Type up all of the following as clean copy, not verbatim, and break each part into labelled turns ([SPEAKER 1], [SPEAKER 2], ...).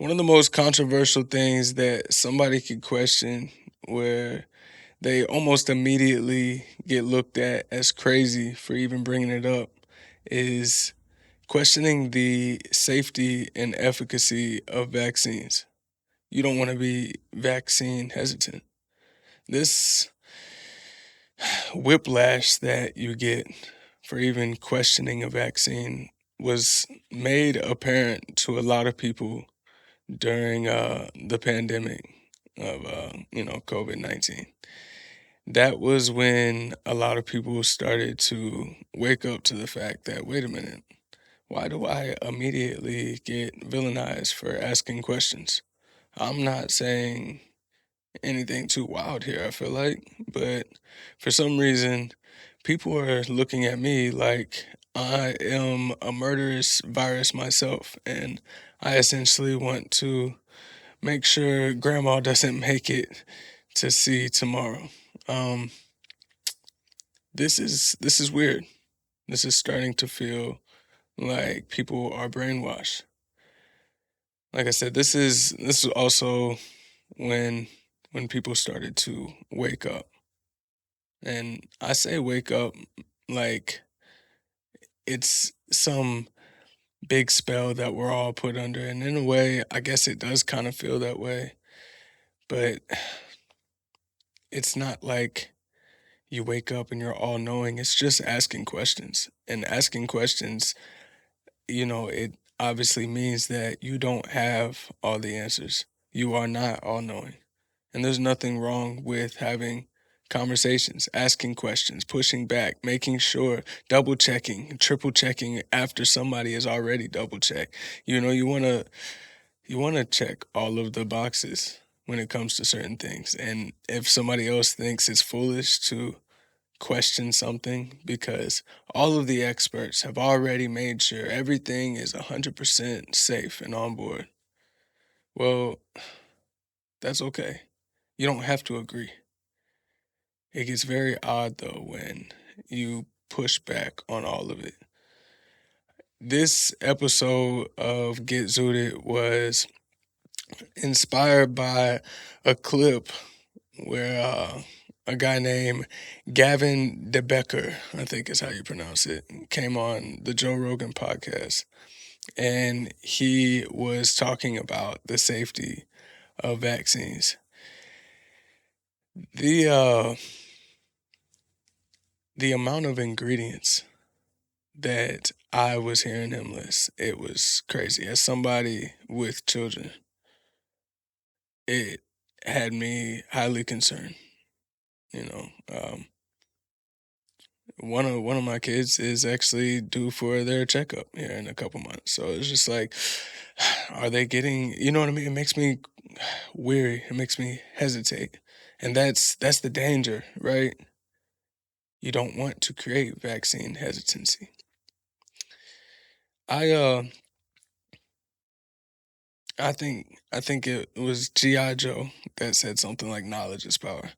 [SPEAKER 1] One of the most controversial things that somebody could question, where they almost immediately get looked at as crazy for even bringing it up, is questioning the safety and efficacy of vaccines. You don't want to be vaccine hesitant. This whiplash that you get for even questioning a vaccine was made apparent to a lot of people during the pandemic of COVID-19. That was when a lot of people started to wake up to the fact that, wait a minute, why do I immediately get villainized for asking questions? I'm not saying anything too wild here, I feel like, but for some reason, people are looking at me like I am a murderous virus myself, and I essentially want to make sure grandma doesn't make it to see tomorrow. Um, this is weird. This is starting to feel like people are brainwashed. Like I said, this is also when when people started to wake up. And I say wake up like it's some big spell that we're all put under. And in a way, I guess it does kind of feel that way. But it's not like you wake up and you're all knowing. It's just asking questions. And asking questions, it obviously means that you don't have all the answers. You are not all knowing. And there's nothing wrong with having conversations, asking questions, pushing back, making sure, double checking, triple checking after somebody has already double checked. You want to check all of the boxes when it comes to certain things. And if somebody else thinks it's foolish to question something because all of the experts have already made sure everything is 100% safe and on board, well, that's okay. You don't have to agree. It gets very odd though when you push back on all of it. This episode of Get Zooted was inspired by a clip where a guy named Gavin de Becker, I think is how you pronounce it, came on the Joe Rogan podcast. And he was talking about the safety of vaccines. The uh, the amount of ingredients that I was hearing him list, it was crazy. As somebody with children, it had me highly concerned. You know, one of my kids is actually due for their checkup here in a couple months. So it's just like, are they getting? You know what I mean? It makes me weary. It makes me hesitate, and that's the danger, right? You don't want to create vaccine hesitancy. I uh I think it was G.I. Joe that said something like knowledge is power.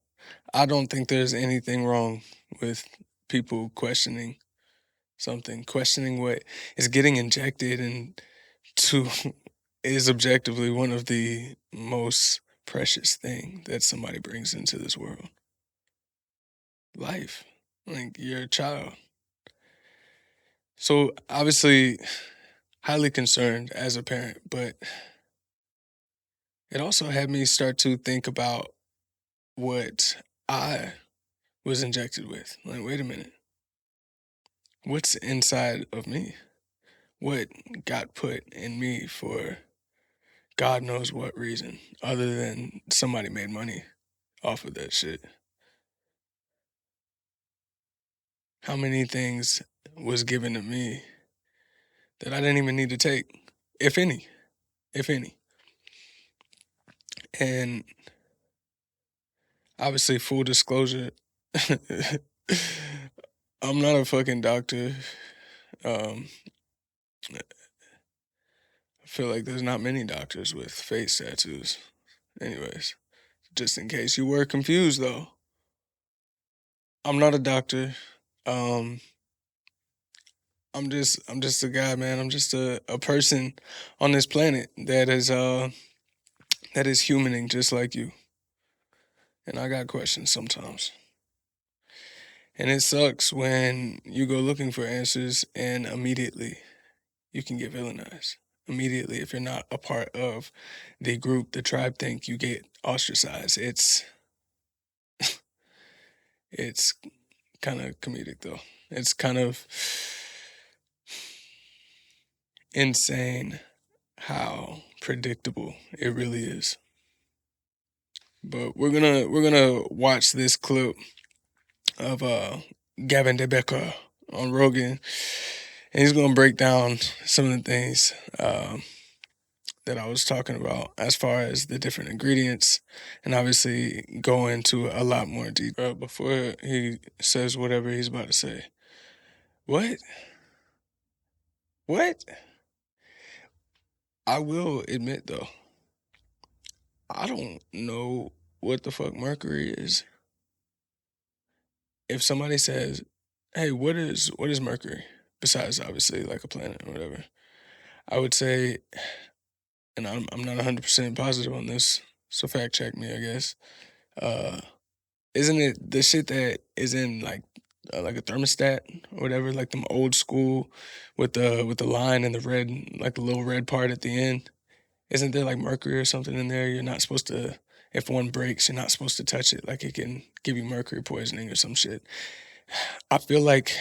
[SPEAKER 1] I don't think there's anything wrong with people questioning something, questioning what is getting injected into is objectively one of the most precious thing that somebody brings into this world. Life. Like you're a child. So obviously highly concerned as a parent, but it also had me start to think about what I was injected with. Like, wait a minute, what's inside of me? What got put in me for God knows what reason, other than somebody made money off of that shit? How many things was given to me that I didn't even need to take, if any, if any? And obviously, full disclosure, I'm not a fucking doctor. Um, I feel like there's not many doctors with face tattoos. Anyways, just in case you were confused though, I'm not a doctor. Um, I'm just a guy, man. I'm just a person on this planet that is humaning just like you. And I got questions sometimes. And it sucks when you go looking for answers and immediately you can get villainized. Immediately, if you're not a part of the group, the tribe think, you get ostracized. It's kind of comedic though. It's kind of insane how predictable it really is. But we're gonna watch this clip of Gavin de Becker on Rogan, and he's gonna break down some of the things that I was talking about as far as the different ingredients, and obviously go into a lot more detail before he says whatever he's about to say. What? What? I will admit though, I don't know what the fuck mercury is. If somebody says, "Hey, what is Mercury?" Besides obviously like a planet or whatever, I would say, and I'm not 100% positive on this, so fact check me, I guess. Uh, isn't it the shit that is in like a thermostat or whatever, like them old school with the line and the red, like the little red part at the end? Isn't there like mercury or something in there? You're not supposed to. If one breaks, you're not supposed to touch it. Like it can give you mercury poisoning or some shit. I feel like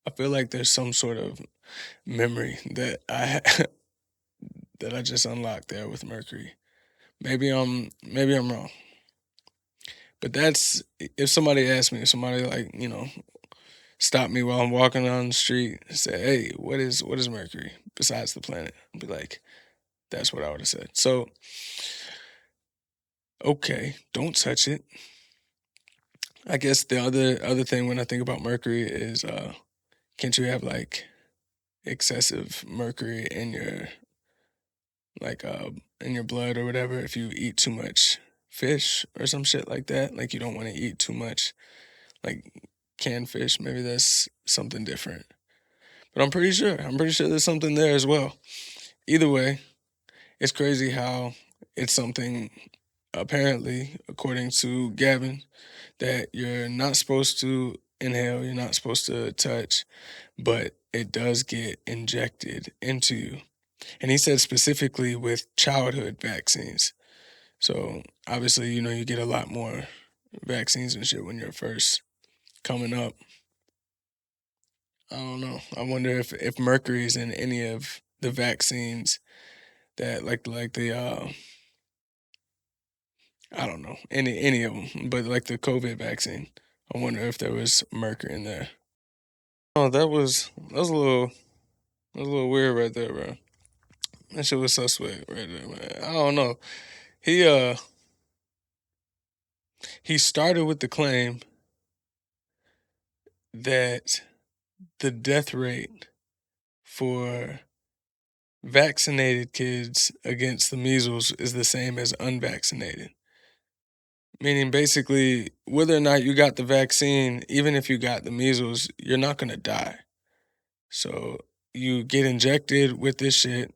[SPEAKER 1] I feel like there's some sort of memory that I that I just unlocked there with mercury. Maybe I'm wrong. But that's if somebody asked me, if somebody like, stop me while I'm walking down the street and say, "Hey, what is mercury besides the planet?" I'd be like, that's what I would have said. So, okay, don't touch it. I guess the other thing when I think about mercury is can't you have like excessive mercury like in your blood or whatever if you eat too much fish or some shit like that? Like you don't want to eat too much like canned fish. Maybe that's something different. But I'm pretty sure there's something there as well. Either way, it's crazy how it's something apparently, according to Gavin, that you're not supposed to inhale, you're not supposed to touch, but it does get injected into you. And he said specifically with childhood vaccines. So obviously, you get a lot more vaccines and shit when you're first coming up. I don't know. I wonder if mercury is in any of the vaccines that like the I don't know any of them, but like the COVID vaccine. I wonder if there was mercury in there. Oh, that was a little weird right there, bro. That shit was suspect right there, man. I don't know. He uh he started with the claim that the death rate for vaccinated kids against the measles is the same as unvaccinated. Meaning basically, whether or not you got the vaccine, even if you got the measles, you're not gonna die. So you get injected with this shit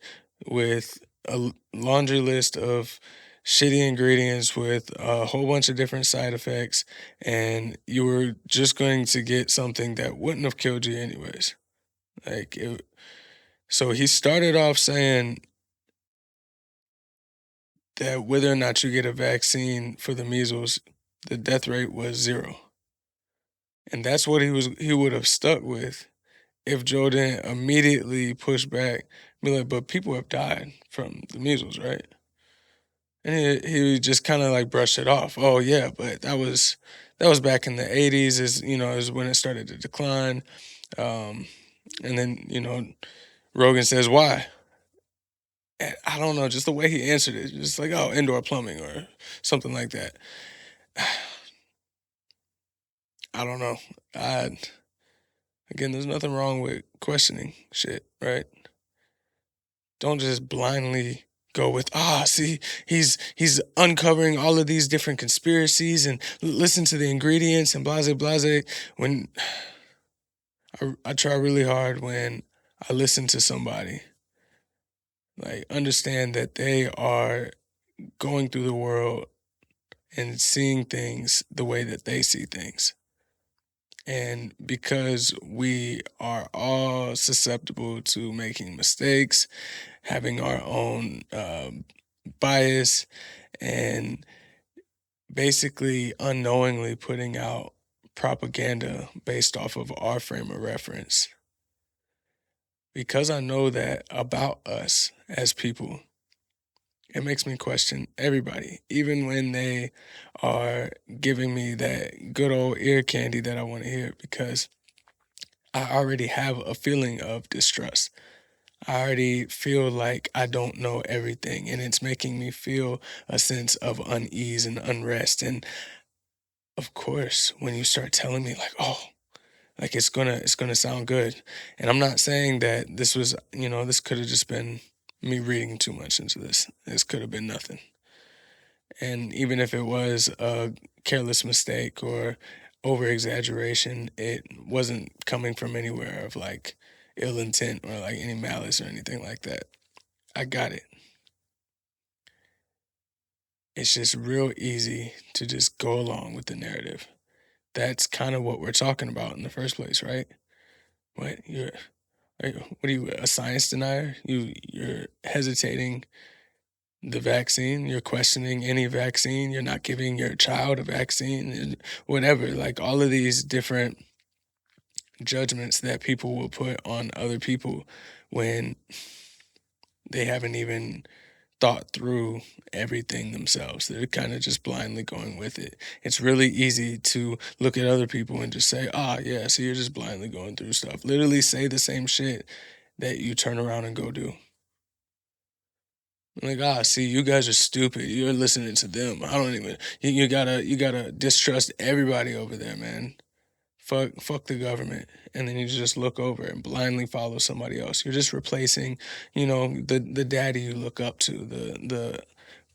[SPEAKER 1] with a laundry list of shitty ingredients with a whole bunch of different side effects, and you were just going to get something that wouldn't have killed you anyways. So he started off saying that whether or not you get a vaccine for the measles, the death rate was 0. And that's what he would have stuck with if Joe didn't immediately push back, be like, but people have died from the measles, right? And he just kind of like brushed it off. Oh yeah, but that was back in the 80s, is when it started to decline. Um, and then, Rogan says, why? And I don't know, just the way he answered it, just like, oh, indoor plumbing or something like that. I don't know. Again, there's nothing wrong with questioning shit, right? Don't just blindly go with, see, he's uncovering all of these different conspiracies and listen to the ingredients and blase blase when I try really hard when I listen to somebody, like understand that they are going through the world and seeing things the way that they see things. And because we are all susceptible to making mistakes, having our own bias, and basically unknowingly putting out propaganda based off of our frame of reference. Because I know that about us as people, it makes me question everybody, even when they are giving me that good old ear candy that I want to hear, because I already have a feeling of distrust. I already feel like I don't know everything, and it's making me feel a sense of unease and unrest. And of course, when you start telling me like, "Oh, like it's gonna sound good," and I'm not saying that this was, this could have just been me reading too much into this. This could have been nothing. And even if it was a careless mistake or over exaggeration, it wasn't coming from anywhere of like ill intent or like any malice or anything like that. I got it. It's just real easy to just go along with the narrative. That's kind of what we're talking about in the first place, right? What what are you, a science denier? You're hesitating the vaccine, you're questioning any vaccine, you're not giving your child a vaccine, and whatever. Like all of these different judgments that people will put on other people when they haven't even thought through everything themselves. They're kind of just blindly going with it. It's really easy to look at other people and just say, yeah, so you're just blindly going through stuff. Literally say the same shit that you turn around and go do. Like, see, you guys are stupid. You're listening to them. I don't even. You gotta distrust everybody over there, man. Fuck the government, and then you just look over and blindly follow somebody else. You're just replacing, the daddy you look up to, the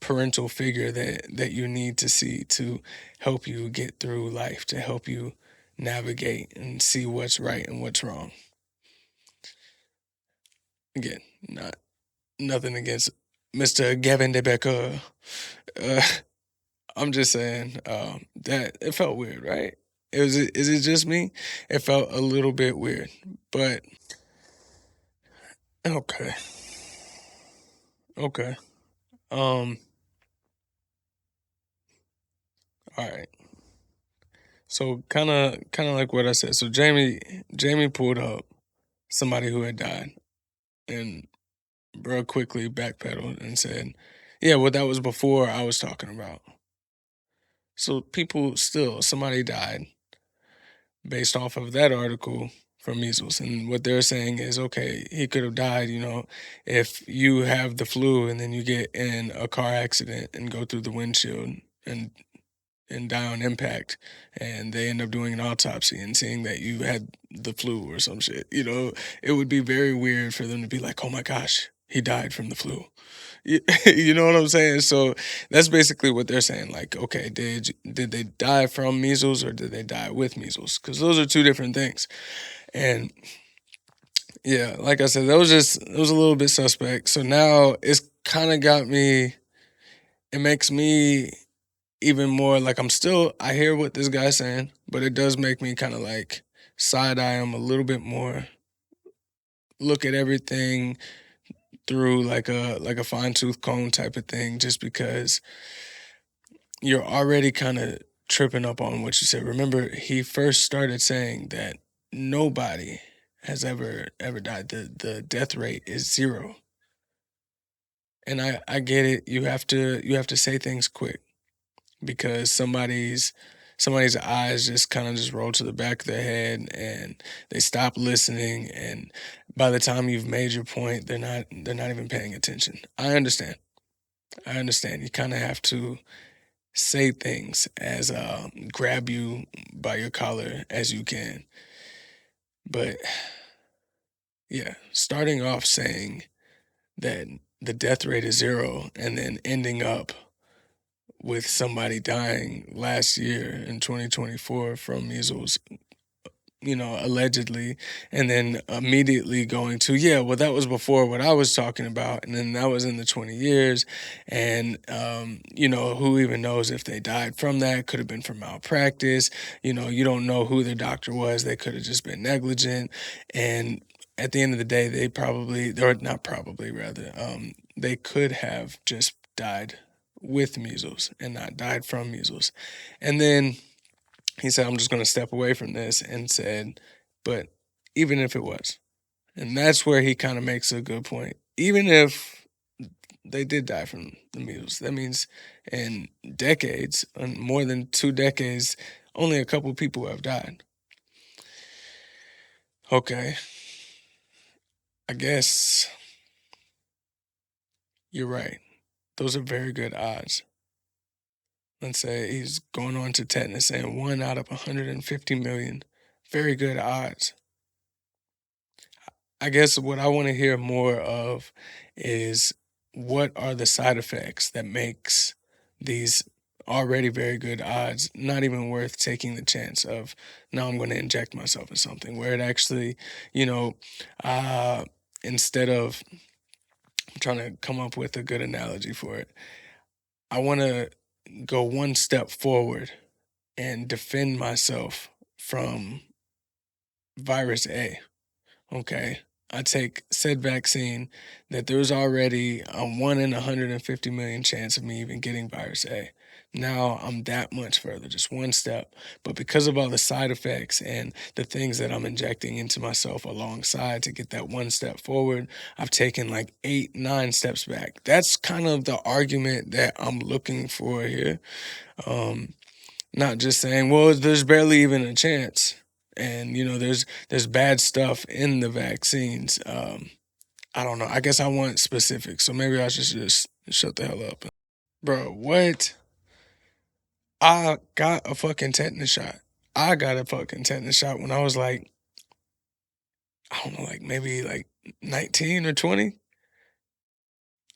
[SPEAKER 1] parental figure that you need to see to help you get through life, to help you navigate and see what's right and what's wrong. Again, not nothing against Mr. Gavin de Becker. Uh, I'm just saying that it felt weird, right? Is it just me? It felt a little bit weird, but okay, okay. Um, all right. So kind of like what I said. So Jamie pulled up somebody who had died, and bro quickly backpedaled and said, "Yeah, well that was before I was talking about." So people still somebody died based off of that article from measles. And what they're saying is, okay, he could have died, if you have the flu and then you get in a car accident and go through the windshield and die on impact, and they end up doing an autopsy and seeing that you had the flu or some shit. It would be very weird for them to be like, oh my gosh, he died from the flu. You know what I'm saying? So that's basically what they're saying. Like, okay, did they die from measles or did they die with measles? Because those are two different things. And yeah, like I said, it was a little bit suspect. So now it's kind of got me. It makes me even more like I hear what this guy's saying, but it does make me kind of like side eye him a little bit more. Look at everything through like a fine tooth comb type of thing, just because you're already kind of tripping up on what you said. Remember, he first started saying that nobody has ever died. The death rate is zero. And I get it. You have to say things quick because somebody's eyes just kind of just roll to the back of their head and they stop listening, and by the time you've made your point, they're not even paying attention. I understand you kind of have to say things as grab you by your collar as you can. But yeah, starting off saying that the death rate is zero and then ending up with somebody dying last year in 2024 from measles, allegedly, and then immediately going to, yeah, well, that was before what I was talking about, and then that was in the 20 years, and who even knows if they died from that? Could have been from malpractice. You don't know who the doctor was. They could have just been negligent, and at the end of the day, they probably, or not probably, rather, they could have just died with measles and not died from measles. And then he said, I'm just going to step away from this, and said, but even if it was, and that's where he kind of makes a good point, even if they did die from the measles, that means in decades, in more than 2 decades, only a couple people have died. Okay, I guess you're right. Those are very good odds. Let's say he's going on to tetanus, and 1 out of 150 million. Very good odds. I guess what I want to hear more of is, what are the side effects that makes these already very good odds not even worth taking the chance of, now I'm going to inject myself in something where it actually, you know, uh, instead of, I'm trying to come up with a good analogy for it. I want to go one step forward and defend myself from virus A. Okay. I take said vaccine that there's already a 1 in 150 million chance of me even getting virus A. Now I'm that much further, just one step. But because of all the side effects and the things that I'm injecting into myself alongside to get that one step forward, I've taken like 8, 9 steps back. That's kind of the argument that I'm looking for here. Not just saying, well, there's barely even a chance. And there's bad stuff in the vaccines. I don't know. I guess I want specifics, so maybe I should just shut the hell up. Bro, what? I got a fucking tetanus shot. I got a fucking tetanus shot when I was like, I don't know, like maybe like 19 or 20.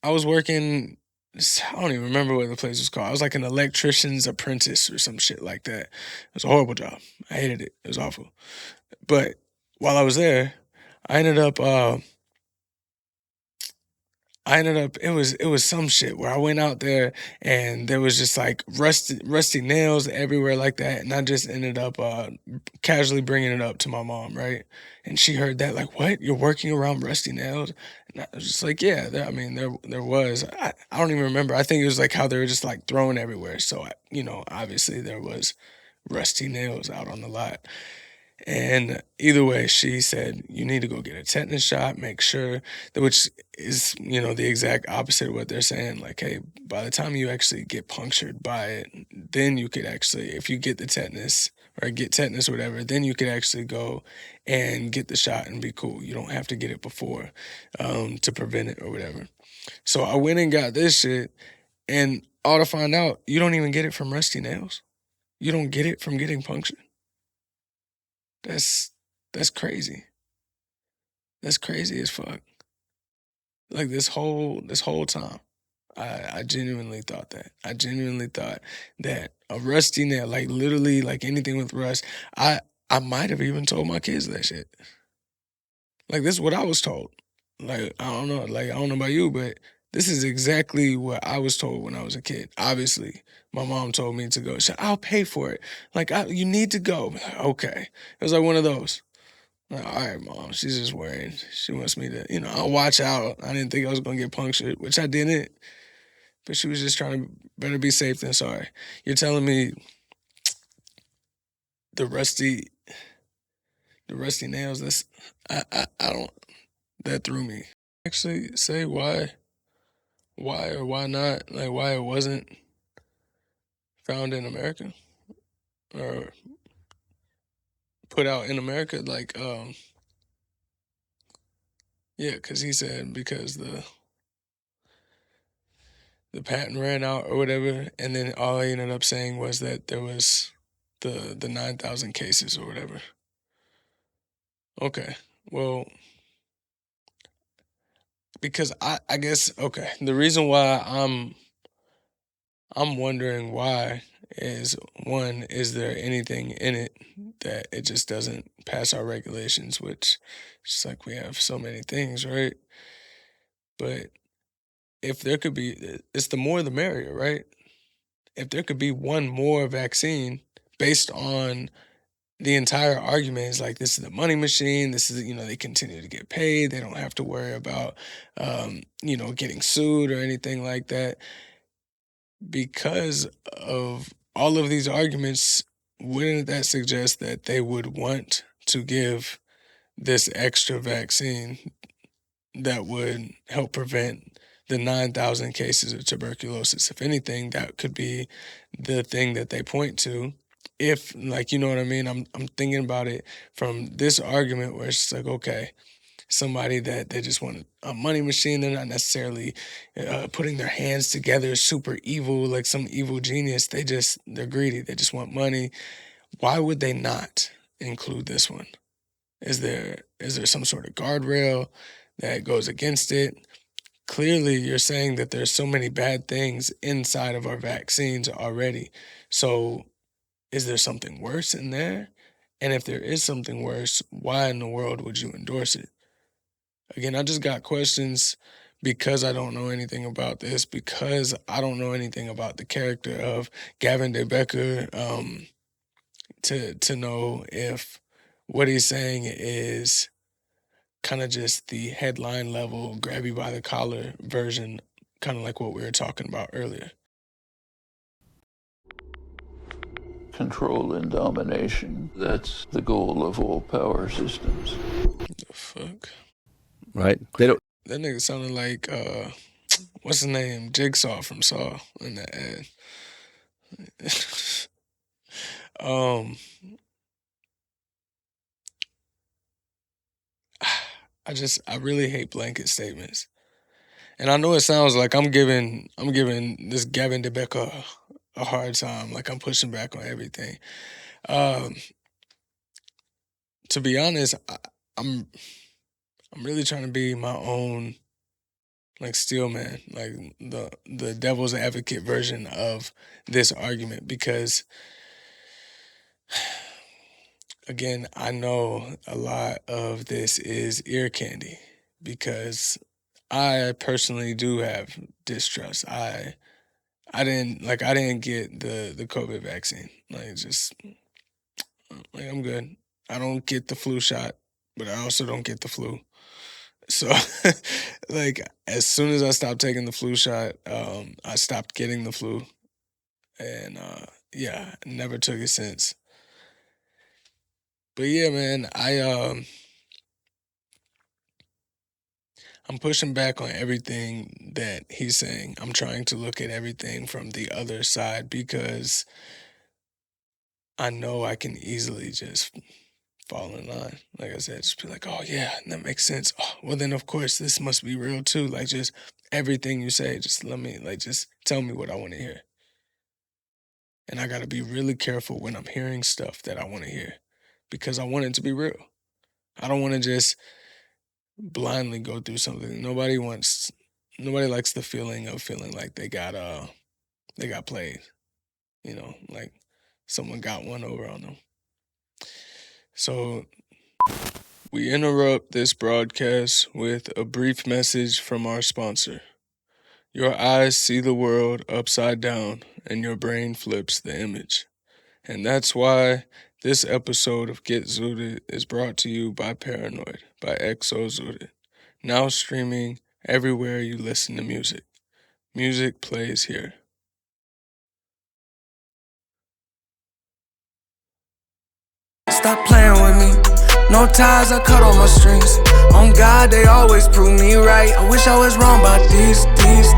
[SPEAKER 1] I was working, I don't even remember what the place was called. I was like an electrician's apprentice or some shit like that. It was a horrible job. I hated it. It was awful. But while I was there, I ended up it was some shit where I went out there, and there was just like rusty nails everywhere like that, and I just ended up casually bringing it up to my mom, right? And she heard that, like, what, you're working around rusty nails? And I was just like, yeah, there was, I don't even remember. I think it was like how they were just like thrown everywhere, so obviously there was rusty nails out on the lot. And either way, she said, you need to go get a tetanus shot, make sure that, which is, the exact opposite of what they're saying. Like, hey, by the time you actually get punctured by it, then you could actually, if you get the tetanus or get tetanus or whatever, then you could actually go and get the shot and be cool. You don't have to get it before to prevent it or whatever. So I went and got this shit, and all to find out, you don't even get it from rusty nails. You don't get it from getting punctured. That's that's crazy. That's crazy as fuck. Like this whole time, I genuinely thought that. I genuinely thought that a rusty nail, like literally, like anything with rust. I might have even told my kids that shit. Like, this is what I was told. Like, I don't know. Like, I don't know about you, but this is exactly what I was told when I was a kid. Obviously, my mom told me to go. She said, I'll pay for it. Like, you need to go. Okay, it was like one of those. Like, all right, mom, she's just worried. She wants me to, I'll watch out. I didn't think I was gonna get punctured, which I didn't. But she was just trying to, better be safe than sorry. You're telling me the rusty, the rusty nails. That's, I don't. That threw me. Actually, say why or why not? Like, why it wasn't found in America or put out in America. Like, yeah, because he said because the patent ran out or whatever, and then all he ended up saying was that there was the 9,000 cases or whatever. Okay, well, because I guess, okay, the reason why I'm wondering why is, one, is there anything in it that it just doesn't pass our regulations, which it's like we have so many things, right? But if there could be, it's the more the merrier, right? If there could be one more vaccine based on the entire argument is like, this is the money machine, this is, they continue to get paid, they don't have to worry about getting sued or anything like that. Because of all of these arguments, wouldn't that suggest that they would want to give this extra vaccine that would help prevent the 9,000 cases of tuberculosis? If anything, that could be the thing that they point to. If, like, you know what I mean? I'm thinking about it from this argument where it's just like, okay, somebody that they just want a money machine. They're not necessarily putting their hands together, super evil, like some evil genius. They're greedy. They just want money. Why would they not include this one? Is there some sort of guardrail that goes against it? Clearly, you're saying that there's so many bad things inside of our vaccines already. So is there something worse in there? And if there is something worse, why in the world would you endorse it? Again, I just got questions because I don't know anything about this, because I don't know anything about the character of Gavin de Becker, to know if what he's saying is kind of just the headline level, grab you by the collar version, kind of like what we were talking about earlier.
[SPEAKER 2] Control and domination. That's the goal of all power systems.
[SPEAKER 1] The fuck?
[SPEAKER 3] Right? They don't.
[SPEAKER 1] That nigga sounded like, what's his name? Jigsaw from Saw in that ad. I really hate blanket statements. And I know it sounds like I'm giving this Gavin de Becker a hard time, like I'm pushing back on everything. To be honest, I'm really trying to be my own, like, steel man, like the devil's advocate version of this argument, because again, I know a lot of this is ear candy because I personally do have distrust. I didn't get the COVID vaccine. I'm good. I don't get the flu shot, but I also don't get the flu. So like, as soon as I stopped taking the flu shot, I stopped getting the flu. And yeah, never took it since. But yeah, man, I'm pushing back on everything that he's saying. I'm trying to look at everything from the other side because I know I can easily just fall in line. Like I said, just be like, oh yeah, that makes sense. Oh, well then of course this must be real too. Like, just everything you say, just just tell me what I want to hear. And I gotta be really careful when I'm hearing stuff that I want to hear, because I want it to be real. I don't want to just blindly go through something. Nobody likes the feeling of feeling like they got played. Like someone got one over on them. So we interrupt this broadcast with a brief message from our sponsor. Your eyes see the world upside down and your brain flips the image. And that's why this episode of Get Xuded is brought to you by Paranoid by xoxuded. Now streaming everywhere you listen to music. Music plays here.
[SPEAKER 4] Stop playing with me. No ties, I cut all my strings. On God, they always prove me right. I wish I was wrong about these things.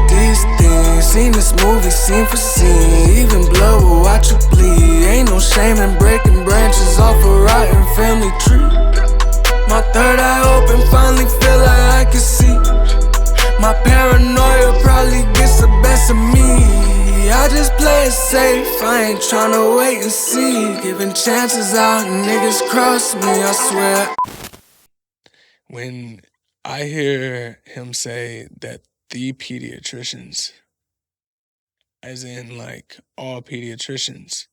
[SPEAKER 4] Seen this movie, scene for scene. Even blood will watch you bleed. Ain't no shame in breaking branches off a rotten family tree. My third eye open, finally feel like I can see. My paranoia probably gets the best of me. I just play it safe, I ain't tryna wait and see. Giving chances out, niggas cross me, I swear.
[SPEAKER 1] When I hear him say that the pediatricians as in like all pediatricians,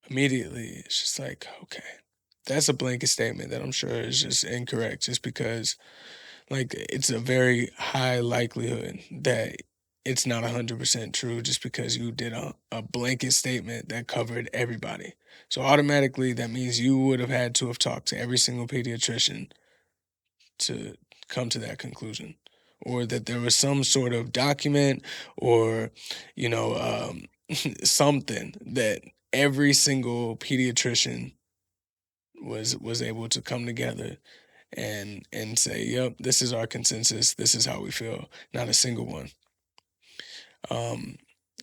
[SPEAKER 1] immediately it's just like, okay, that's a blanket statement that I'm sure is just incorrect, just because like it's a very high likelihood that it's not 100% true just because you did a blanket statement that covered everybody. So automatically that means you would have had to have talked to every single pediatrician to come to that conclusion, or that there was some sort of document or, you know, something that every single pediatrician was able to come together and say, yep, this is our consensus, this is how we feel. Not a single one.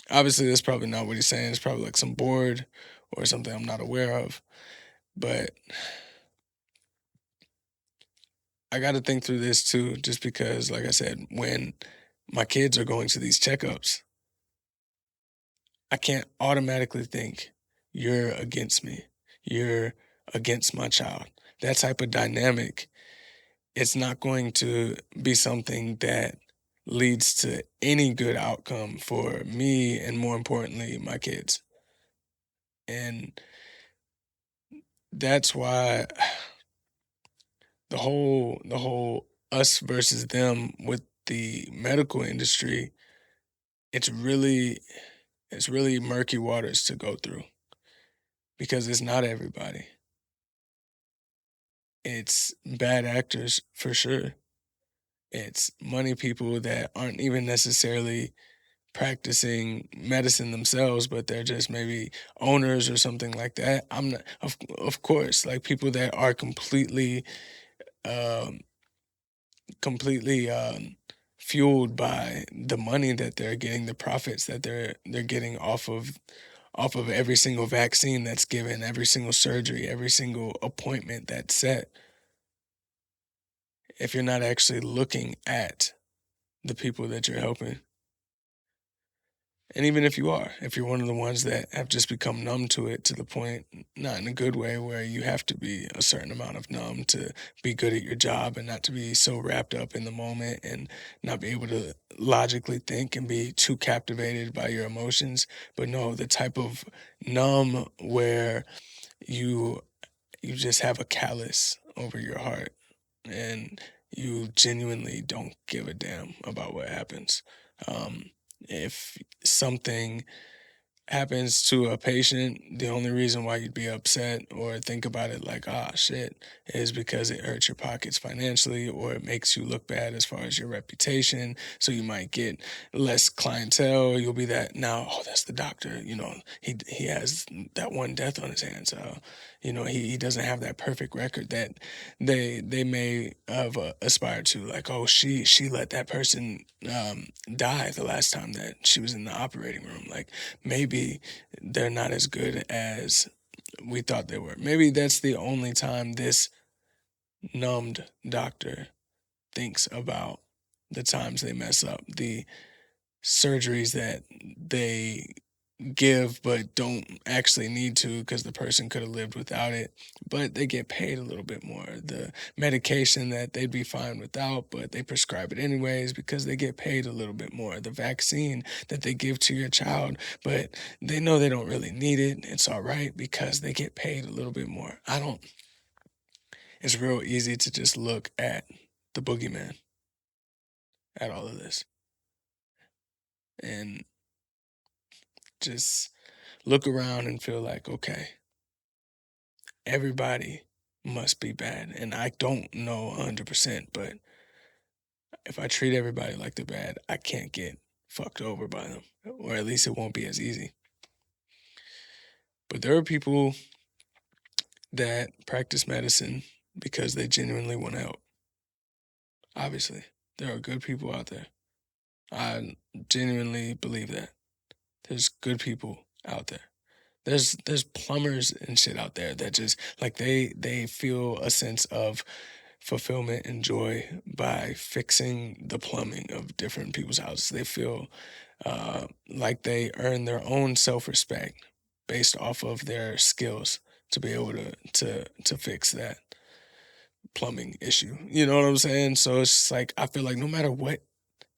[SPEAKER 1] Obviously that's probably not what he's saying. It's probably like some board or something I'm not aware of, but I got to think through this too, just because, like I said, when my kids are going to these checkups, I can't automatically think you're against me, you're against my child. That type of dynamic, it's not going to be something that leads to any good outcome for me and, more importantly, my kids. And that's why the whole us versus them with the medical industry, it's really murky waters to go through, because it's not everybody. It's bad actors for sure. It's money people that aren't even necessarily practicing medicine themselves, but they're just maybe owners or something like that. I'm not, of course, like people that are um, completely fueled by the money that they're getting, the profits that they're getting off of every single vaccine that's given, every single surgery, every single appointment that's set. If you're not actually looking at the people that you're helping, and even if you're one of the ones that have just become numb to it, to the point, not in a good way, where you have to be a certain amount of numb to be good at your job and not to be so wrapped up in the moment and not be able to logically think and be too captivated by your emotions. But no, the type of numb where you just have a callus over your heart and you genuinely don't give a damn about what happens. If something happens to a patient, the only reason why you'd be upset or think about it like, ah, shit, is because it hurts your pockets financially, or it makes you look bad as far as your reputation. So you might get less clientele. You'll be that now, oh, that's the doctor. You know, he has that one death on his hands. You know, he doesn't have that perfect record that they may have aspired to. Like, oh, she let that person die the last time that she was in the operating room. Like, maybe they're not as good as we thought they were. Maybe that's the only time this numbed doctor thinks about the times they mess up, the surgeries that they give but don't actually need to because the person could have lived without it, but they get paid a little bit more. The medication that they'd be fine without, but they prescribe it anyways because they get paid a little bit more. The vaccine that they give to your child, but they know they don't really need it. It's all right because they get paid a little bit more. It's real easy to just look at the boogeyman at all of this and just look around and feel like, okay, everybody must be bad. And I don't know 100%, but if I treat everybody like they're bad, I can't get fucked over by them, or at least it won't be as easy. But there are people that practice medicine because they genuinely want to help. Obviously, there are good people out there. I genuinely believe that. There's good people out there. There's plumbers and shit out there that just like they feel a sense of fulfillment and joy by fixing the plumbing of different people's houses. They feel like they earn their own self-respect based off of their skills to be able to fix that plumbing issue. You know what I'm saying? So it's like I feel like no matter what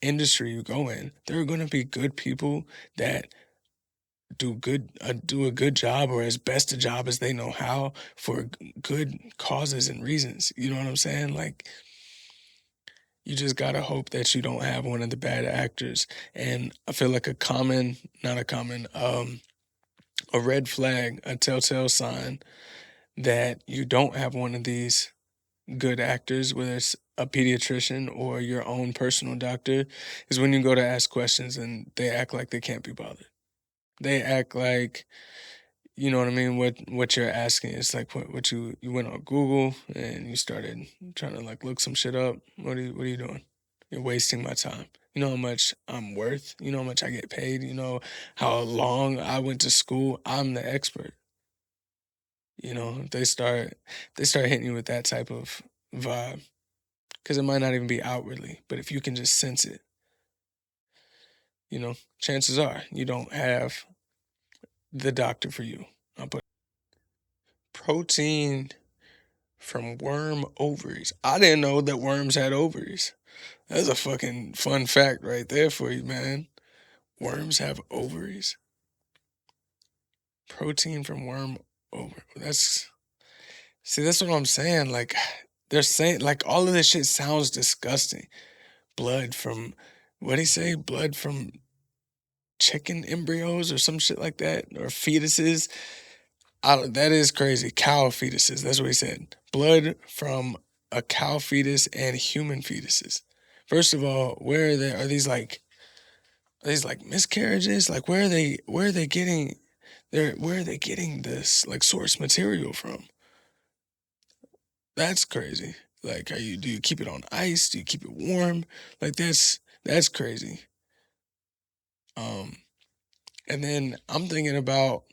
[SPEAKER 1] industry you go in, there are going to be good people that do a good job, or as best a job as they know how, for good causes and reasons. You know what I'm saying? Like, you just gotta hope that you don't have one of the bad actors. And I feel like a red flag, a telltale sign that you don't have one of these good actors, whether it's a pediatrician or your own personal doctor, is when you go to ask questions and they act like they can't be bothered. They act like, you know what I mean, what you're asking. It's like what you went on Google and you started trying to like look some shit up. What are you doing? You're wasting my time. You know how much I'm worth? You know how much I get paid? You know how long I went to school? I'm the expert. You know, they start hitting you with that type of vibe, because it might not even be outwardly, but if you can just sense it, you know, chances are you don't have the doctor for you. I'll put protein from worm ovaries. I didn't know that worms had ovaries. That's a fucking fun fact right there for you, man. Worms have ovaries. Protein from worm over. That's what I'm saying. Like, they're saying, like, all of this shit sounds disgusting. Blood from, what'd he say? Blood from chicken embryos or some shit like that, or fetuses. That is crazy. Cow fetuses. That's what he said. Blood from a cow fetus and human fetuses. First of all, where are they? Are these like miscarriages? Like, where are they getting this like source material from? That's crazy. Like, do you keep it on ice? Do you keep it warm? Like, that's crazy. And then I'm thinking about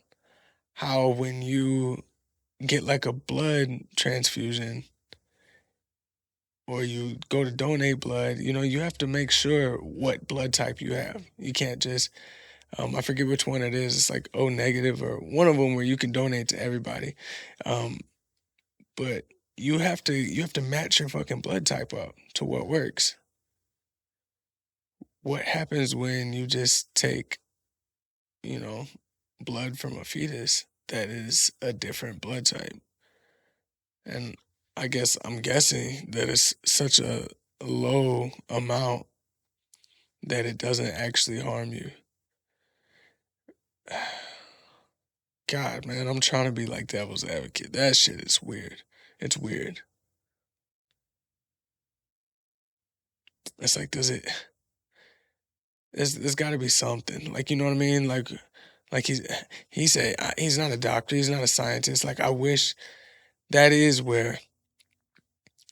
[SPEAKER 1] how when you get like a blood transfusion or you go to donate blood, you know, you have to make sure what blood type you have. You can't just, I forget which one it is. It's like O negative or one of them where you can donate to everybody. But you have to match your fucking blood type up to what works. What happens when you just take, you know, blood from a fetus that is a different blood type? And I'm guessing that it's such a low amount that it doesn't actually harm you. God, man, I'm trying to be like devil's advocate. That shit is weird. It's weird. It's like, there's got to be something. Like, you know what I mean? Like he said he's not a doctor. He's not a scientist. Like, I wish that is where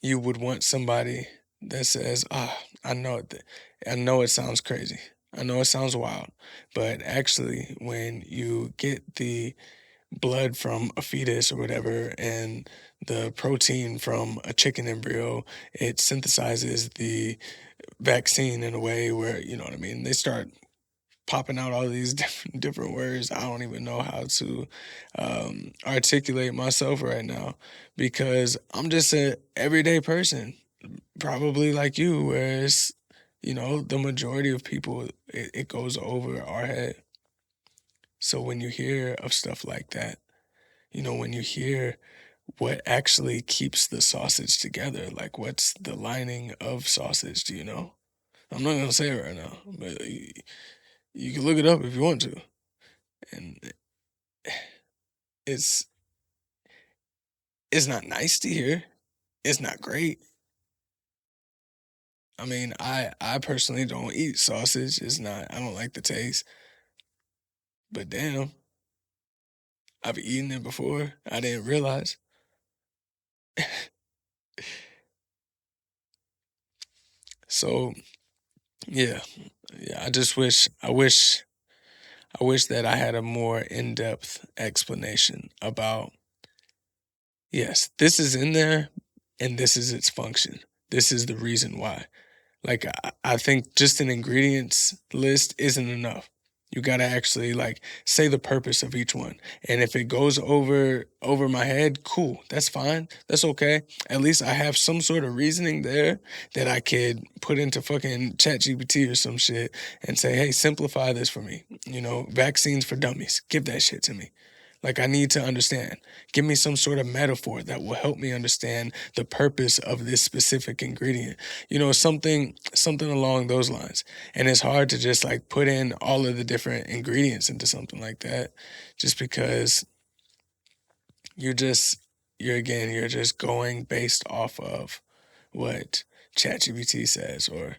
[SPEAKER 1] you would want somebody that says, I know it sounds crazy. I know it sounds wild. But actually, when you get the blood from a fetus or whatever and the protein from a chicken embryo, it synthesizes the vaccine in a way where, you know what I mean, they start popping out all these different words. I don't even know how to articulate myself right now, because I'm just an everyday person, probably like you, whereas, you know, the majority of people, it goes over our head. So when you hear of stuff like that, you know, when you hear what actually keeps the sausage together, like what's the lining of sausage, do you know? I'm not going to say it right now, but you can look it up if you want to. And it's not nice to hear. It's not great. I mean, I personally don't eat sausage. I don't like the taste. But damn, I've eaten it before. I didn't realize. So, yeah. I wish that I had a more in-depth explanation about, yes, this is in there and this is its function. This is the reason why. Like, I think just an ingredients list isn't enough. You gotta actually like say the purpose of each one. And if it goes over my head, cool. That's fine. That's okay. At least I have some sort of reasoning there that I could put into fucking ChatGPT or some shit and say, hey, simplify this for me. You know, vaccines for dummies. Give that shit to me. Like, I need to understand. Give me some sort of metaphor that will help me understand the purpose of this specific ingredient. You know, something along those lines. And it's hard to just like put in all of the different ingredients into something like that, just because you're just going based off of what ChatGPT says or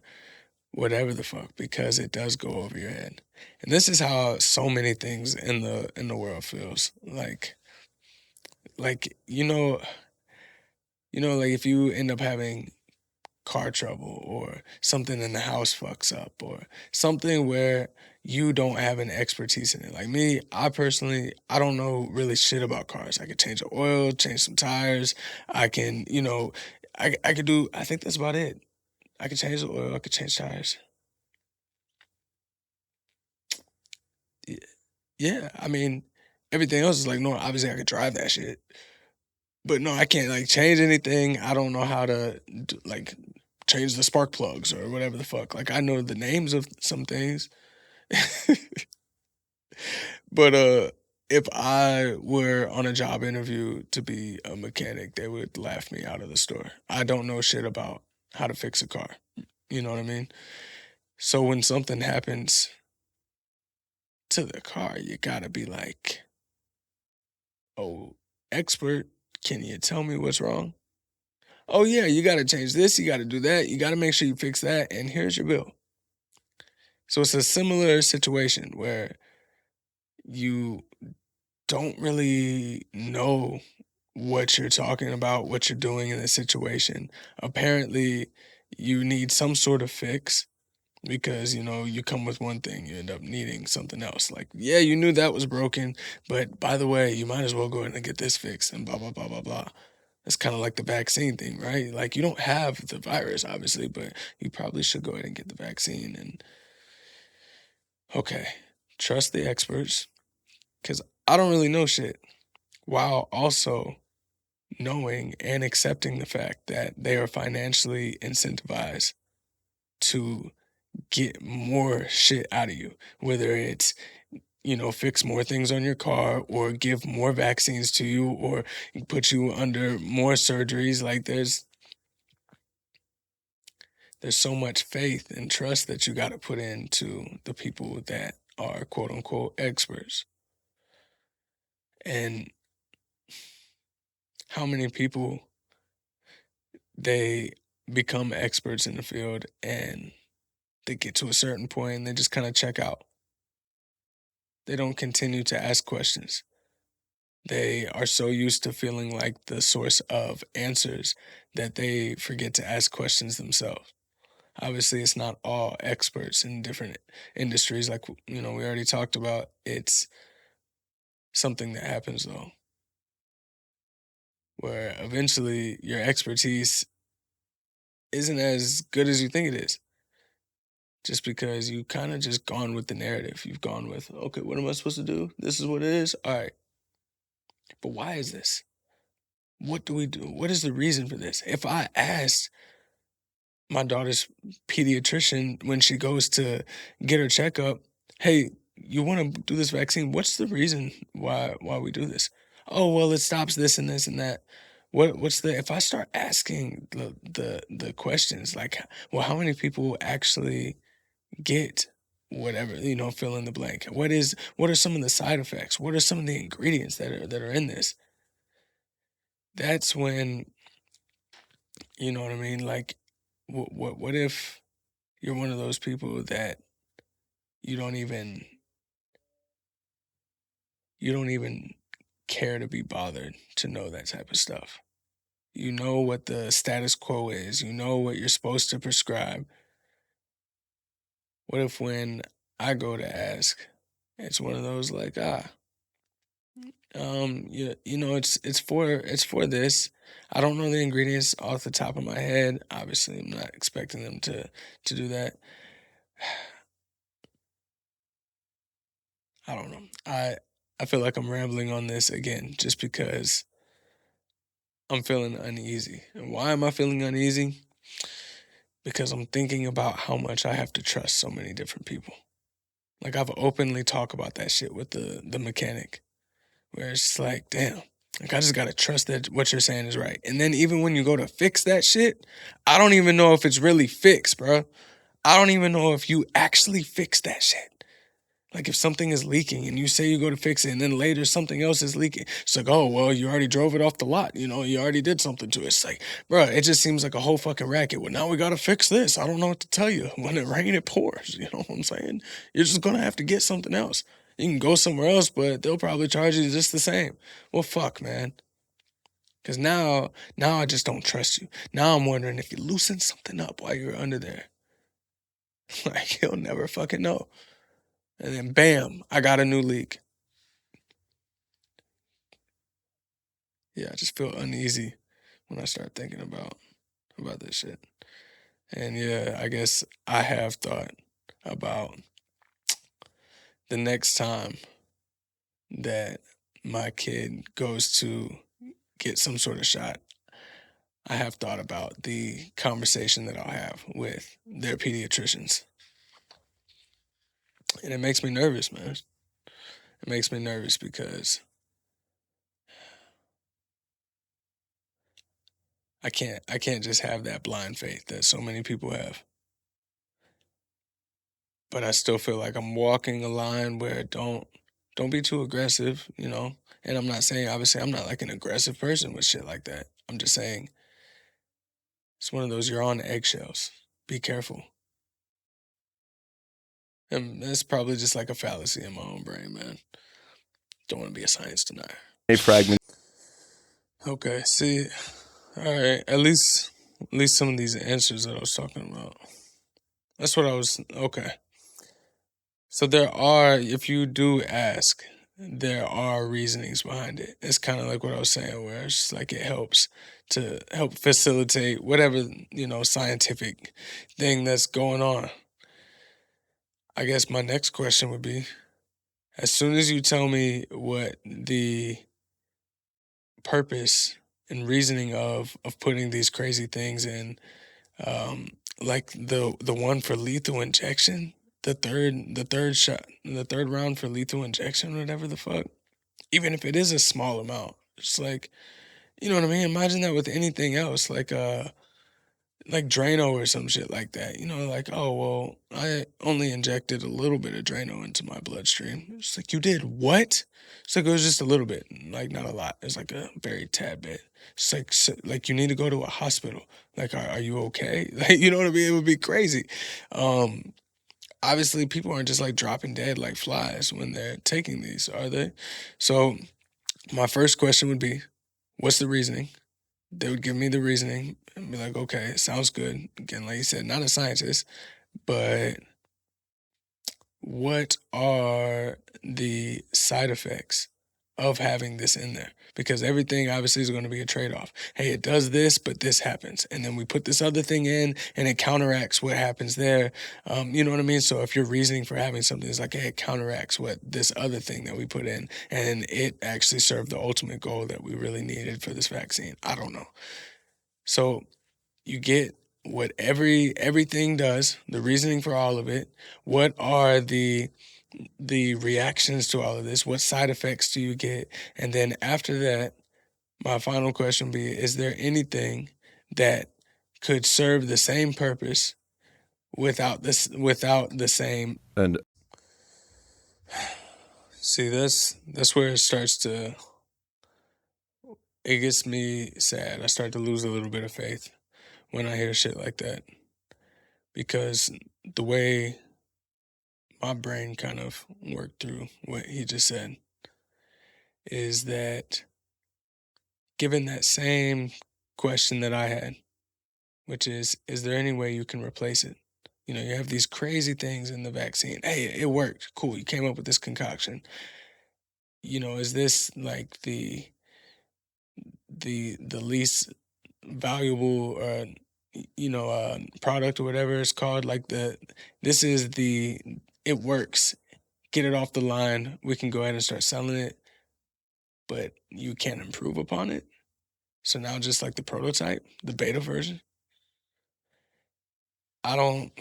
[SPEAKER 1] whatever the fuck, because it does go over your head. And this is how so many things in the world feels. Like like if you end up having car trouble or something in the house fucks up or something where you don't have an expertise in it. Like me, I don't know really shit about cars. I could change the oil, change some tires. I can, I could do, I think that's about it. I could change the oil, I could change tires. Yeah, I mean, everything else is like, no, obviously I could drive that shit. But no, I can't like change anything. I don't know how to like change the spark plugs or whatever the fuck. Like I know the names of some things. But if I were on a job interview to be a mechanic, they would laugh me out of the store. I don't know shit about how to fix a car. You know what I mean? So when something happens to the car, you gotta be like, oh, expert, can you tell me what's wrong? Oh yeah, you gotta change this, you gotta do that, you gotta make sure you fix that, and here's your bill. So it's a similar situation where you don't really know what you're talking about, what you're doing in this situation. Apparently, you need some sort of fix because, you come with one thing, you end up needing something else. Like, yeah, you knew that was broken, but by the way, you might as well go ahead and get this fixed and blah, blah, blah, blah, blah. It's kind of like the vaccine thing, right? Like, you don't have the virus, obviously, but you probably should go ahead and get the vaccine. And okay, trust the experts because I don't really know shit, while also knowing and accepting the fact that they are financially incentivized to get more shit out of you, whether it's, fix more things on your car or give more vaccines to you or put you under more surgeries. Like there's so much faith and trust that you got to put into the people that are quote unquote experts. And how many people they become experts in the field and they get to a certain point and they just kind of check out. They don't continue to ask questions. They are so used to feeling like the source of answers that they forget to ask questions themselves. Obviously, it's not all experts in different industries. Like, we already talked about. It's something that happens, though, where eventually your expertise isn't as good as you think it is. Just because you kind of just gone with the narrative. You've gone with, okay, what am I supposed to do? This is what it is? All right. But why is this? What do we do? What is the reason for this? If I asked my daughter's pediatrician when she goes to get her checkup, hey, you want to do this vaccine? What's the reason why we do this? Oh, well, it stops this and this and that. If I start asking the questions like, well, how many people actually get whatever, fill in the blank? What are some of the side effects? What are some of the ingredients that are in this? That's when, you know what I mean? Like, what if you're one of those people that you don't even care to be bothered to know that type of stuff? You know what the status quo is. You know what you're supposed to prescribe. What if when I go to ask, it's one of those like, it's for this. I don't know the ingredients off the top of my head. Obviously, I'm not expecting them to do that. I don't know. I feel like I'm rambling on this again just because I'm feeling uneasy. And why am I feeling uneasy? Because I'm thinking about how much I have to trust so many different people. Like I've openly talked about that shit with the mechanic, where it's just like, damn, like I just gotta trust that what you're saying is right. And then even when you go to fix that shit, I don't even know if it's really fixed, bro. I don't even know if you actually fix that shit. Like if something is leaking and you say you go to fix it and then later something else is leaking, it's like, oh, well, you already drove it off the lot. You know, you already did something to it. It's like, bro, it just seems like a whole fucking racket. Well, now we got to fix this. I don't know what to tell you. When it rains, it pours. You know what I'm saying? You're just going to have to get something else. You can go somewhere else, but they'll probably charge you just the same. Well, fuck, man. Because now I just don't trust you. Now I'm wondering if you loosen something up while you're under there. Like, you'll never fucking know. And then bam, I got a new leak. Yeah, I just feel uneasy when I start thinking about this shit. And yeah, I guess I have thought about the next time that my kid goes to get some sort of shot. I have thought about the conversation that I'll have with their pediatricians. And it makes me nervous, man. It makes me nervous because I can't just have that blind faith that so many people have. But I still feel like I'm walking a line where don't be too aggressive, you know? And I'm not saying, obviously, I'm not like an aggressive person with shit like that. I'm just saying it's one of those you're on eggshells. Be careful. And that's probably just like a fallacy in my own brain, man. Don't want to be a science denier.
[SPEAKER 3] A fragment.
[SPEAKER 1] Okay, see, all right, at least some of these answers that I was talking about. That's what I was, okay. So there are, if you do ask, there are reasonings behind it. It's kind of like what I was saying, where it's like it helps to help facilitate whatever, you know, scientific thing that's going on. I guess my next question would be, as soon as you tell me what the purpose and reasoning of putting these crazy things in, like the one for lethal injection, the third shot, the third round for lethal injection, whatever the fuck. Even if it is a small amount, it's like, you know what I mean? Imagine that with anything else, like Drano or some shit like that. You know, like, oh well, I only injected a little bit of Drano into my bloodstream. It's like, you did what? It's like it was just a little bit, like not a lot. It's like a very tad bit. It's like like you need to go to a hospital. Like, are you okay? Like, you know what I mean? It would be crazy. Obviously, people aren't just like dropping dead like flies when they're taking these, are they? So my first question would be, what's the reasoning? They would give me the reasoning and be like, okay, it sounds good. Again, like you said, not a scientist, but what are the side effects of having this in there? Because everything obviously is going to be a trade-off. Hey, it does this, but this happens. And then we put this other thing in and it counteracts what happens there. You know what I mean? So if your reasoning for having something is like, hey, it counteracts what this other thing that we put in, and it actually served the ultimate goal that we really needed for this vaccine. I don't know. So you get what everything does, the reasoning for all of it. What are the reactions to all of this? What side effects do you get? And then after that, my final question would be, is there anything that could serve the same purpose without the same?
[SPEAKER 3] And
[SPEAKER 1] See, that's where it starts to, it gets me sad. I start to lose a little bit of faith when I hear shit like that. Because the way my brain kind of worked through what he just said is that, given that same question that I had, which is there any way you can replace it? You know, you have these crazy things in the vaccine. Hey, it worked. Cool. You came up with this concoction. You know, is this like the least valuable product or whatever it's called? Like it works. get it off the line. We can go ahead and start selling it, but you can't improve upon it. So now just like the prototype, the beta version, I don't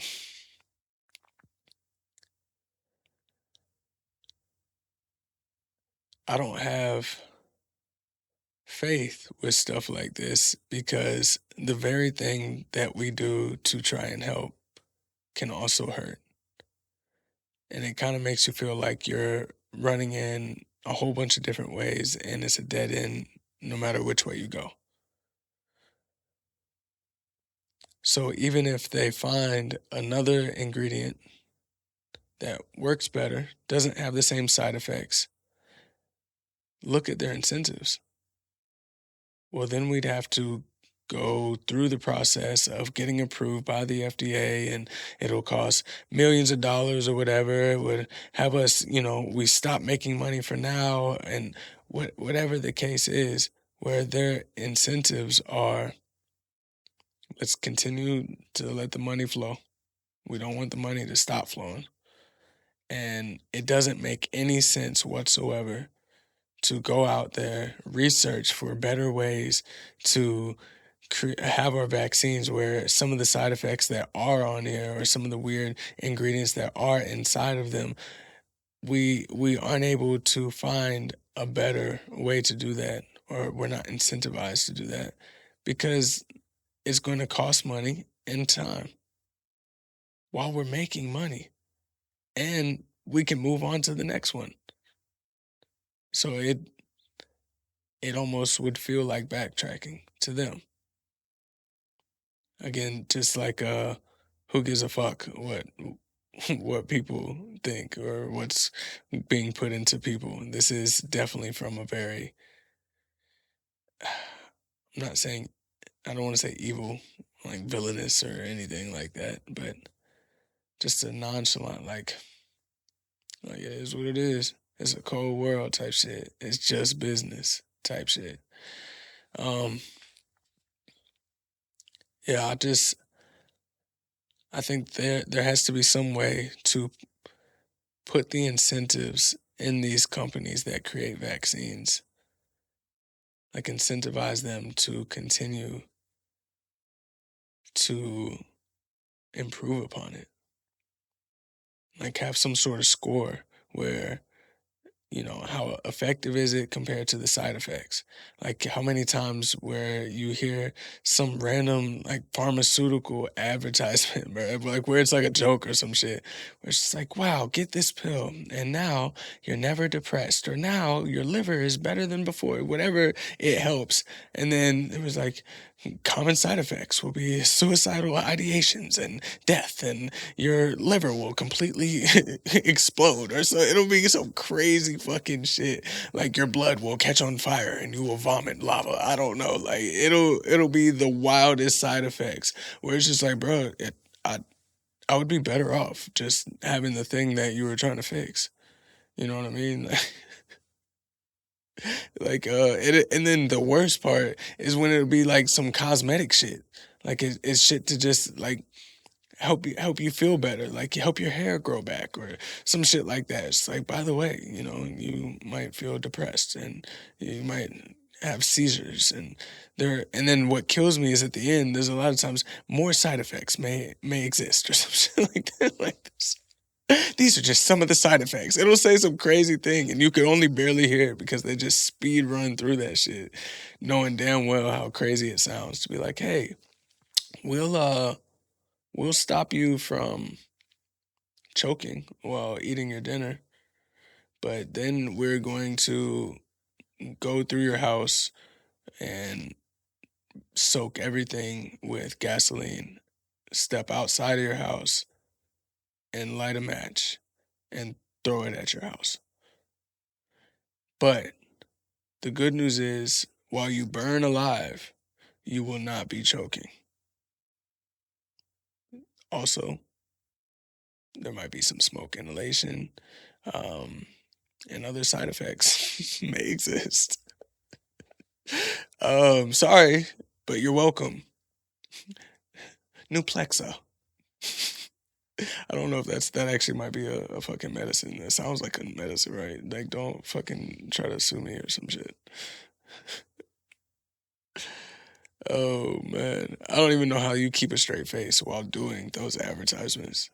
[SPEAKER 1] have faith with stuff like this because the very thing that we do to try and help can also hurt. And it kind of makes you feel like you're running in a whole bunch of different ways and it's a dead end no matter which way you go. So even if they find another ingredient that works better, doesn't have the same side effects, look at their incentives. Well, then we'd have to go through the process of getting approved by the FDA, and it'll cost millions of dollars or whatever. It would have us, we stop making money for now, and whatever the case is, where their incentives are, let's continue to let the money flow. We don't want the money to stop flowing. And it doesn't make any sense whatsoever to go out there, research for better ways to have our vaccines where some of the side effects that are on here or some of the weird ingredients that are inside of them, we aren't able to find a better way to do that, or we're not incentivized to do that because it's going to cost money and time while we're making money, and we can move on to the next one. So it almost would feel like backtracking to them. Again, just like who gives a fuck what people think or what's being put into people. This is definitely from a very, I'm not saying, I don't want to say evil, like villainous or anything like that, but just a nonchalant, like it is what it is. It's a cold world type shit. It's just business type shit. Yeah, I think there has to be some way to put the incentives in these companies that create vaccines, like incentivize them to continue to improve upon it. Like have some sort of score where, how effective is it compared to the side effects? Like how many times where you hear some random like pharmaceutical advertisement, bro, like where it's like a joke or some shit, where it's just like, wow, get this pill and now you're never depressed, or now your liver is better than before, whatever, it helps. And then it was like, common side effects will be suicidal ideations and death, and your liver will completely explode, or so it'll be some crazy fucking shit. Like your blood will catch on fire and you will vomit lava. I don't know. Like it'll be the wildest side effects where it's just like, bro, I would be better off just having the thing that you were trying to fix. You know what I mean? And then the worst part is when it'll be like some cosmetic shit. Like it's shit to just like help you feel better, like help your hair grow back or some shit like that. It's like, by the way, you might feel depressed and you might have seizures, and then what kills me is at the end, there's a lot of times more side effects may exist or some shit like that, like this. These are just some of the side effects. It'll say some crazy thing and you could only barely hear it because they just speed run through that shit, knowing damn well how crazy it sounds to be like, hey, we'll stop you from choking while eating your dinner, but then we're going to go through your house and soak everything with gasoline, step outside of your house and light a match and throw it at your house. But the good news is, while you burn alive, you will not be choking. Also, there might be some smoke inhalation, and other side effects may exist. Sorry, but you're welcome. Nuplexa. I don't know if that actually might be a fucking medicine. That sounds like a medicine, right? Like, don't fucking try to sue me or some shit. Oh man, I don't even know how you keep a straight face while doing those advertisements.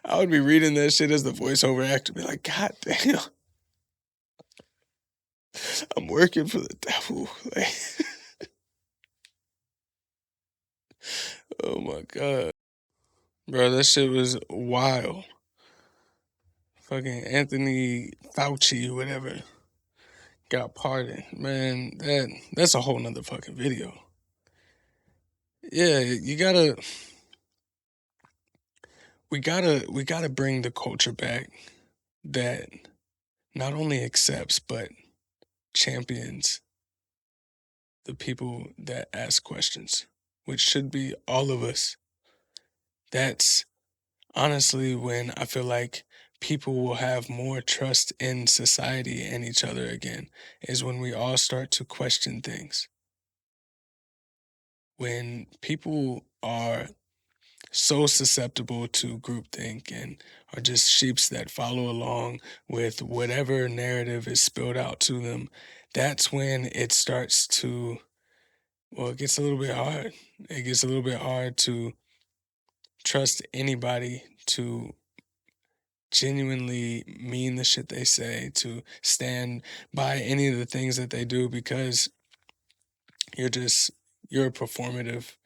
[SPEAKER 1] I would be reading that shit as the voiceover actor, be like, God damn, I'm working for the devil. Like, oh my God. Bro, that shit was wild. Fucking Anthony Fauci or whatever got pardoned. Man, that's a whole nother fucking video. Yeah, we gotta bring the culture back that not only accepts but champions the people that ask questions, which should be all of us. That's honestly when I feel like people will have more trust in society and each other again, is when we all start to question things. When people are so susceptible to groupthink and are just sheeps that follow along with whatever narrative is spilled out to them, that's when it starts to, well, it gets a little bit hard. It gets a little bit hard to trust anybody to genuinely mean the shit they say, to stand by any of the things that they do, because you're a performative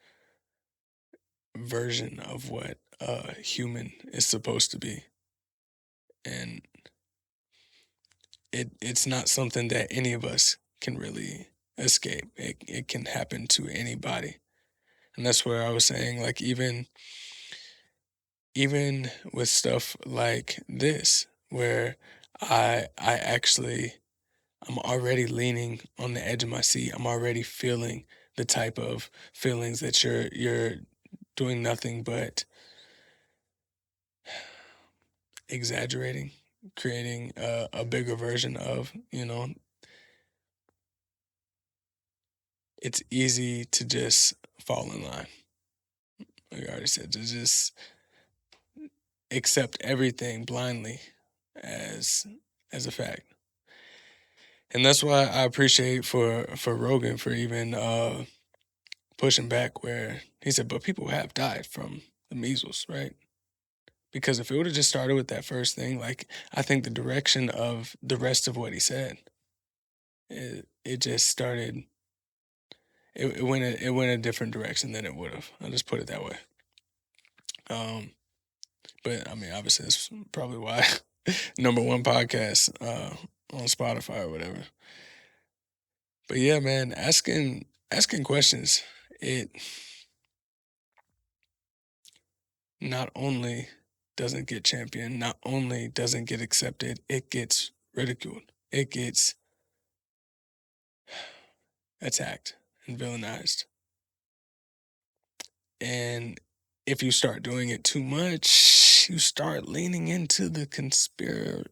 [SPEAKER 1] version of what a human is supposed to be. And it's not something that any of us can really escape. It can happen to anybody. And that's where I was saying, like, even with stuff like this, where I'm already leaning on the edge of my seat. I'm already feeling the type of feelings that you're doing nothing but exaggerating, creating a bigger version of, it's easy to just fall in line. Like I already said, to just accept everything blindly as a fact. And that's why I appreciate for Rogan for even pushing back, where he said, but people have died from the measles, right? Because if it would have just started with that first thing, like, I think the direction of the rest of what he said, it just started, it went a different direction than it would have. I'll just put it that way. But I mean, obviously, that's probably why #1 podcast on Spotify or whatever. But yeah, man, asking questions, it not only doesn't get championed, not only doesn't get accepted, it gets ridiculed. It gets attacked and villainized. And if you start doing it too much, you start leaning into the conspiracy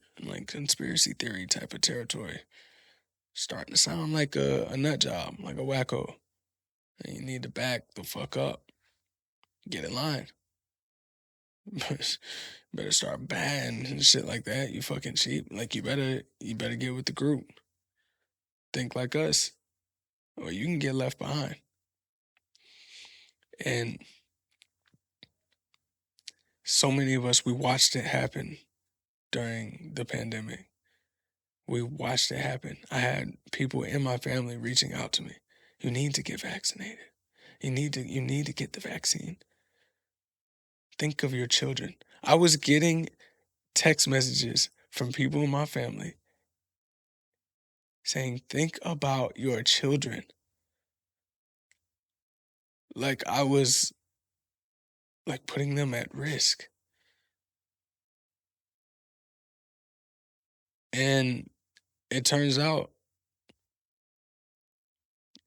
[SPEAKER 1] theory type of territory. Starting to sound like a nut job, like a wacko. And you need to back the fuck up. Get in line. Better start banning and shit like that. You fucking sheep. Like, you better get with the group. Think like us, or you can get left behind. And so many of us, we watched it happen during the pandemic. We watched it happen. I had people in my family reaching out to me. You need to get vaccinated. You need to get the vaccine. Think of your children. I was getting text messages from people in my family saying, think about your children. Like, I was like putting them at risk. And it turns out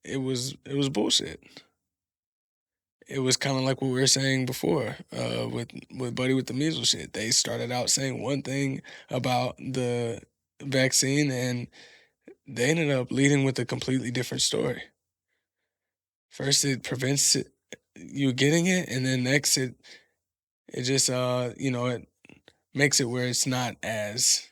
[SPEAKER 1] it was bullshit. It was kind of like what we were saying before with Buddy with the measles shit. They started out saying one thing about the vaccine, and they ended up leading with a completely different story. First, it prevents you getting it, and then next it just it makes it where it's not as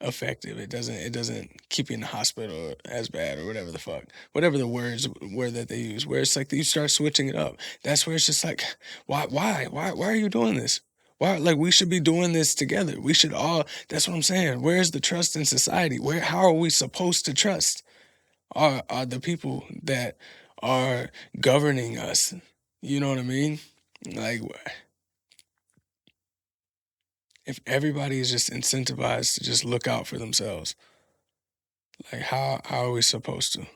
[SPEAKER 1] effective. It doesn't keep you in the hospital as bad or whatever the fuck. Whatever the words were that they use, where it's like you start switching it up. That's where it's just like, why are you doing this? Why, like, we should be doing this together. We should all, that's what I'm saying. Where's the trust in society? How are we supposed to trust are the people that are governing us? You know what I mean? Like, if everybody is just incentivized to just look out for themselves, like how are we supposed to?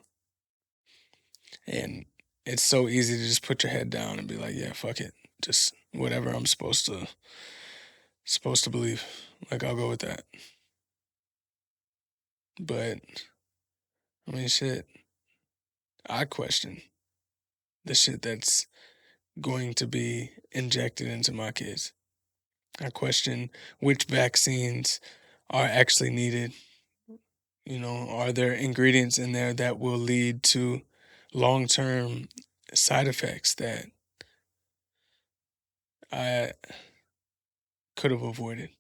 [SPEAKER 1] And it's so easy to just put your head down and be like, yeah, fuck it. Just whatever I'm supposed to believe. Like, I'll go with that. But I mean, shit, I question the shit that's going to be injected into my kids. I question which vaccines are actually needed. Are there ingredients in there that will lead to long-term side effects that I could have avoided?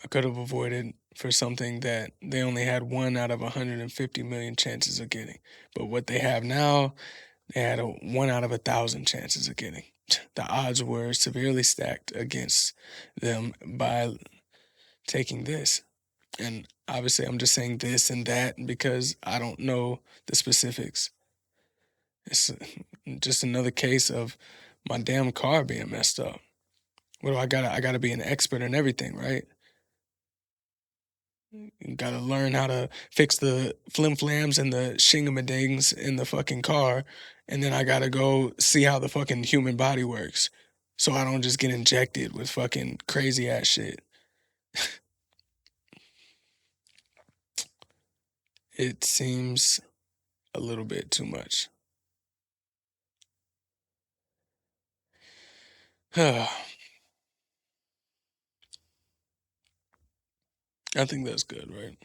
[SPEAKER 1] I could have avoided for something that they only had 1 out of 150 million chances of getting. But what they have now, they had a 1 out of 1,000 chances of getting. The odds were severely stacked against them by taking this. And obviously, I'm just saying this and that because I don't know the specifics. It's just another case of my damn car being messed up. What do I gotta? I gotta be an expert in everything, right? You gotta learn how to fix the flim flams and the shingamadings in the fucking car, and then I gotta go see how the fucking human body works, so I don't just get injected with fucking crazy ass shit. It seems a little bit too much. I think that's good, right?